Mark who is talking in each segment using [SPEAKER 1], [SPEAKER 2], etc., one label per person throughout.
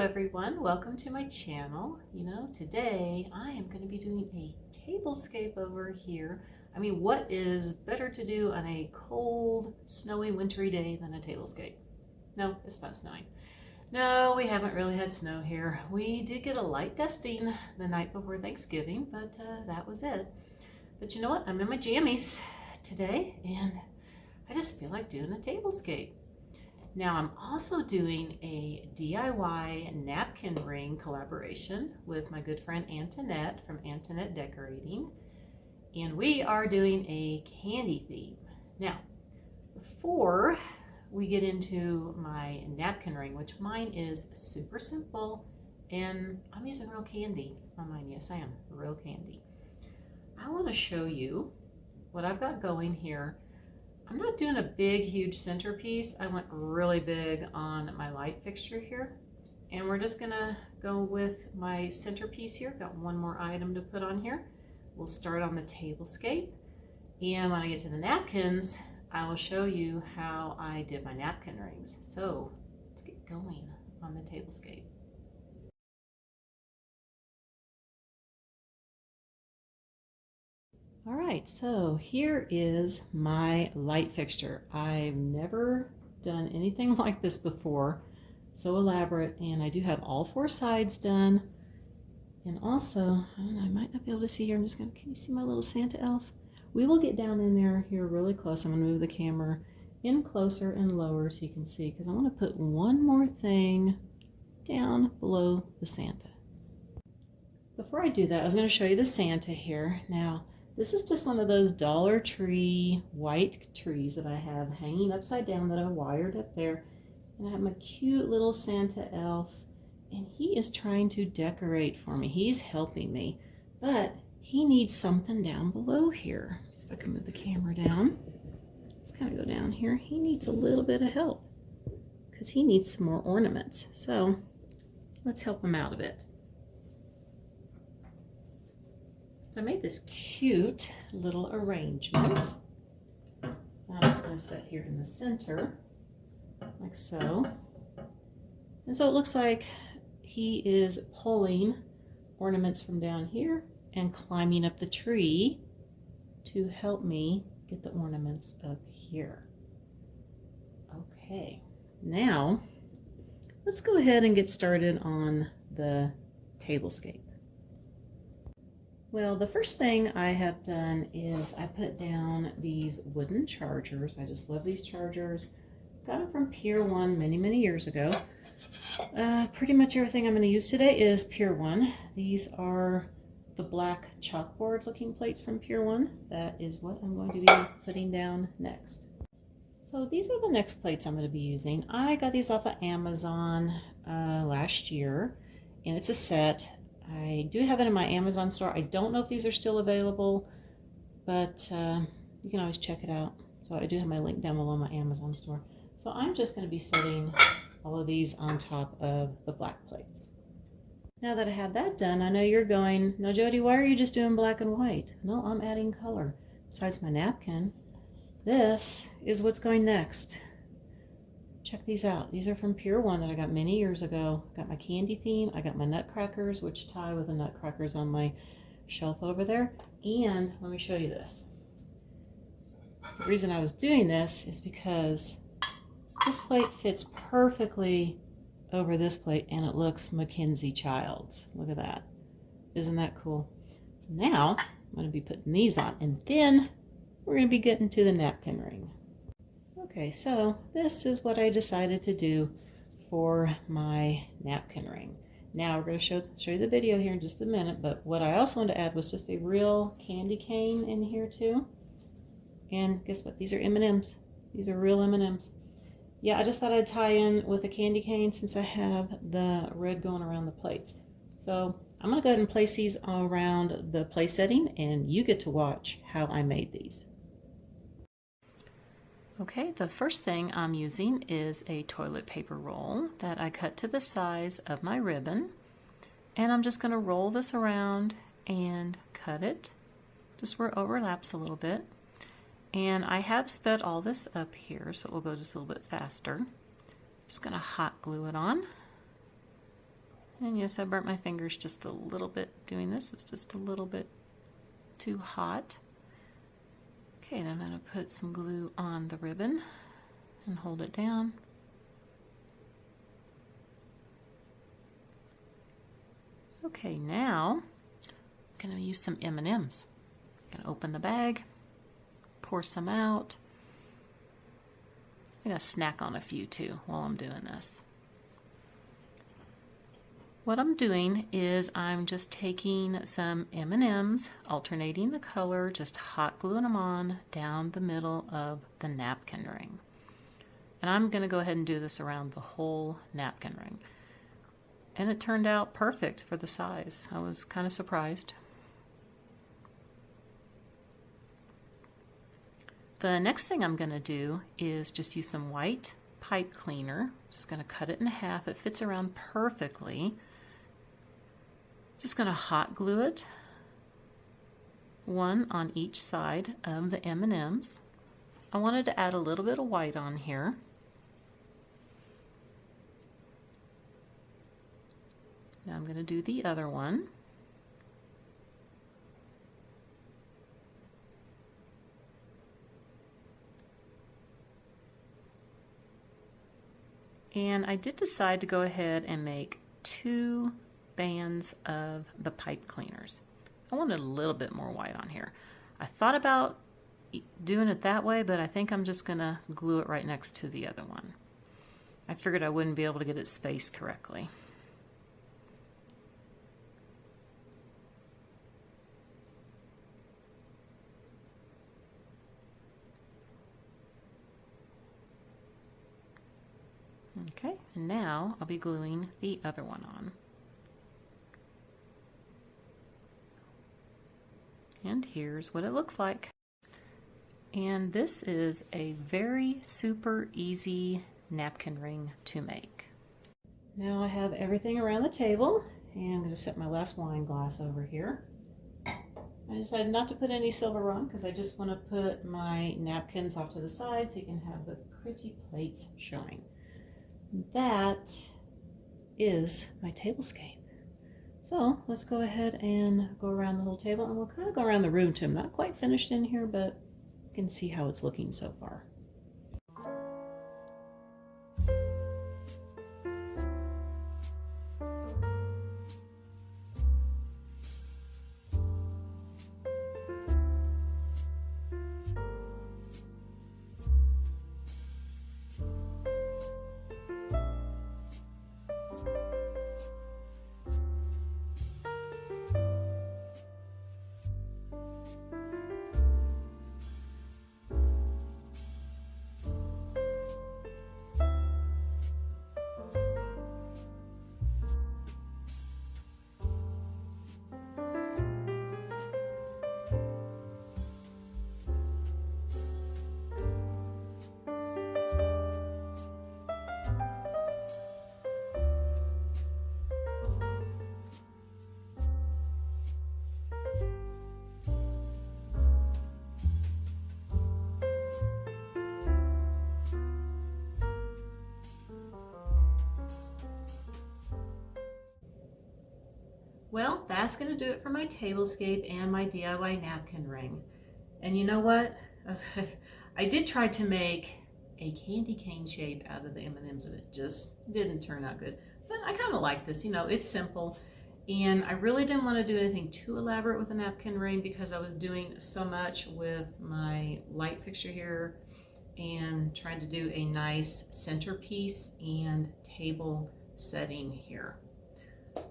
[SPEAKER 1] everyone, welcome to my channel. Today I am going to be doing a tablescape over here. I mean, what is better to do on a cold, snowy, wintry day than a tablescape? No, it's not snowing. No, we haven't really had snow here. We did get a light dusting the night before Thanksgiving, but that was it. But you know what? I'm in my jammies today and I just feel like doing a tablescape. Now I'm also doing a DIY napkin ring collaboration with my good friend Antonette from Antonette Decorating. And we are doing a candy theme. Now, before we get into my napkin ring, which mine is super simple, and I'm using real candy on mine. Yes, I am, real candy. I want to show you what I've got going here. I'm not doing a big, huge centerpiece. I went really big on my light fixture here. And we're just gonna go with my centerpiece here. Got one more item to put on here. We'll start on the tablescape. And when I get to the napkins, I will show you how I did my napkin rings. So let's get going on the tablescape. All right, so here is my light fixture. I've never done anything like this before, so elaborate, and I do have all four sides done. And also, I don't know, I might not be able to see here. Can you see my little Santa elf? We will get down in there here really close. I'm gonna move the camera in closer and lower so you can see, because I wanna put one more thing down below the Santa. Before I do that, I was gonna show you the Santa here. Now, this is just one of those Dollar Tree white trees that I have hanging upside down that I wired up there. And I have my cute little Santa elf, and he is trying to decorate for me. He's helping me, but he needs something down below here. Let's see if I can move the camera down. Let's kind of go down here. He needs a little bit of help because he needs some more ornaments. So let's help him out a bit. So I made this cute little arrangement. Now I'm just going to set here in the center, like so. And so it looks like he is pulling ornaments from down here and climbing up the tree to help me get the ornaments up here. Okay, now let's go ahead and get started on the tablescape. Well, the first thing I have done is I put down these wooden chargers. I just love these chargers. Got them from Pier 1 many, many years ago. Pretty much everything I'm going to use today is Pier 1. These are the black chalkboard looking plates from Pier 1. That is what I'm going to be putting down next. So these are the next plates I'm going to be using. I got these off of Amazon last year, and it's a set. I do have it in my Amazon store. I don't know if these are still available, but you can always check it out. So I do have my link down below my Amazon store. So I'm just going to be setting all of these on top of the black plates. Now that I have that done, I know you're going, no, Jody, why are you just doing black and white? No, I'm adding color. Besides my napkin, this is what's going next. Check these out. These are from Pier 1 that I got many years ago. Got my candy theme. I got my nutcrackers, which tie with the nutcrackers on my shelf over there. And let me show you this. The reason I was doing this is because this plate fits perfectly over this plate and it looks Mackenzie Childs. Look at that. Isn't that cool? So now I'm going to be putting these on, and then we're going to be getting to the napkin ring. Okay, so this is what I decided to do for my napkin ring. Now we're going to show you the video here in just a minute, but what I also wanted to add was just a real candy cane in here too. And guess what? These are M&Ms. These are real M&Ms. Yeah, I just thought I'd tie in with a candy cane since I have the red going around the plates. So I'm going to go ahead and place these around the place setting, and you get to watch how I made these. Okay, the first thing I'm using is a toilet paper roll that I cut to the size of my ribbon. And I'm just going to roll this around and cut it just where it overlaps a little bit. And I have sped all this up here, so it will go just a little bit faster. Just going to hot glue it on. And yes, I burnt my fingers just a little bit doing this. It's just a little bit too hot. Okay, then I'm going to put some glue on the ribbon and hold it down. Okay, now I'm going to use some M&Ms. I'm going to open the bag, pour some out. I'm going to snack on a few too while I'm doing this. What I'm doing is I'm just taking some M&Ms, alternating the color, just hot gluing them on down the middle of the napkin ring. And I'm going to go ahead and do this around the whole napkin ring. And it turned out perfect for the size. I was kind of surprised. The next thing I'm going to do is just use some white pipe cleaner. Just going to cut it in half. It fits around perfectly. Just going to hot glue it, one on each side of the M&Ms. I wanted to add a little bit of white on here. Now I'm going to do the other one. And I did decide to go ahead and make 2 bands of the pipe cleaners. I wanted a little bit more white on here. I thought about doing it that way, but I think I'm just going to glue it right next to the other one. I figured I wouldn't be able to get it spaced correctly. Okay, and now I'll be gluing the other one on. And here's what it looks like. And this is a very super easy napkin ring to make. Now I have everything around the table, and I'm going to set my last wine glass over here. I decided not to put any silver on because I just want to put my napkins off to the side so you can have the pretty plates showing. That is my tablescape. So let's go ahead and go around the whole table, and we'll kind of go around the room too. I'm not quite finished in here, but you can see how it's looking so far. Well, that's going to do it for my tablescape and my DIY napkin ring. And you know what? I did try to make a candy cane shape out of the M&Ms, and it just didn't turn out good. But I kind of like this. You know, it's simple. And I really didn't want to do anything too elaborate with a napkin ring because I was doing so much with my light fixture here and trying to do a nice centerpiece and table setting here.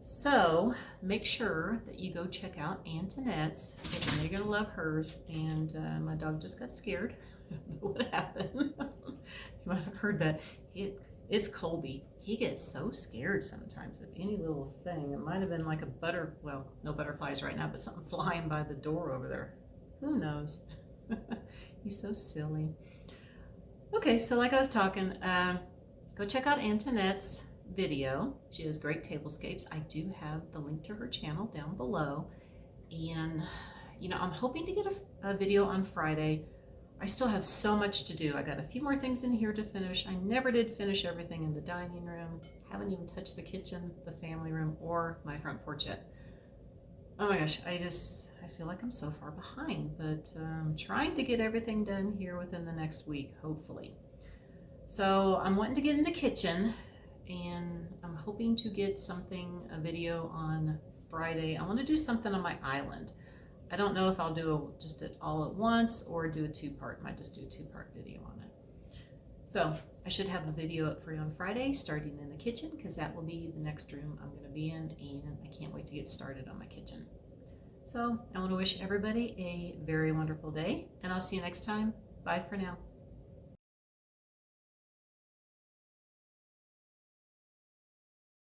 [SPEAKER 1] So make sure that you go check out Antonette's because I know you're gonna love hers. And my dog just got scared. I don't know what happened. You might have heard that. It's Colby. He gets so scared sometimes of any little thing. It might have been like well, no butterflies right now, but something flying by the door over there. Who knows? He's so silly. Okay, so like I was talking, go check out Antonette's video. She has great tablescapes. I do have the link to her channel down below, and you know, I'm hoping to get a video on Friday. I still have so much to do. I got a few more things in here to finish. I never did finish everything in the dining room. haven't even touched the kitchen, the family room, or my front porch yet. Oh my gosh, I feel like I'm so far behind, but I'm trying to get everything done here within the next week, hopefully. So I'm wanting to get in the kitchen, and I'm hoping to get a video on Friday. I want to do something on my island. I don't know if I'll do just it all at once or do a two-part. Might just do a two-part video on it. So I should have a video up for you on Friday, starting in the kitchen, because that will be the next room I'm going to be in, and I can't wait to get started on my kitchen. So I want to wish everybody a very wonderful day, and I'll see you next time. Bye for now.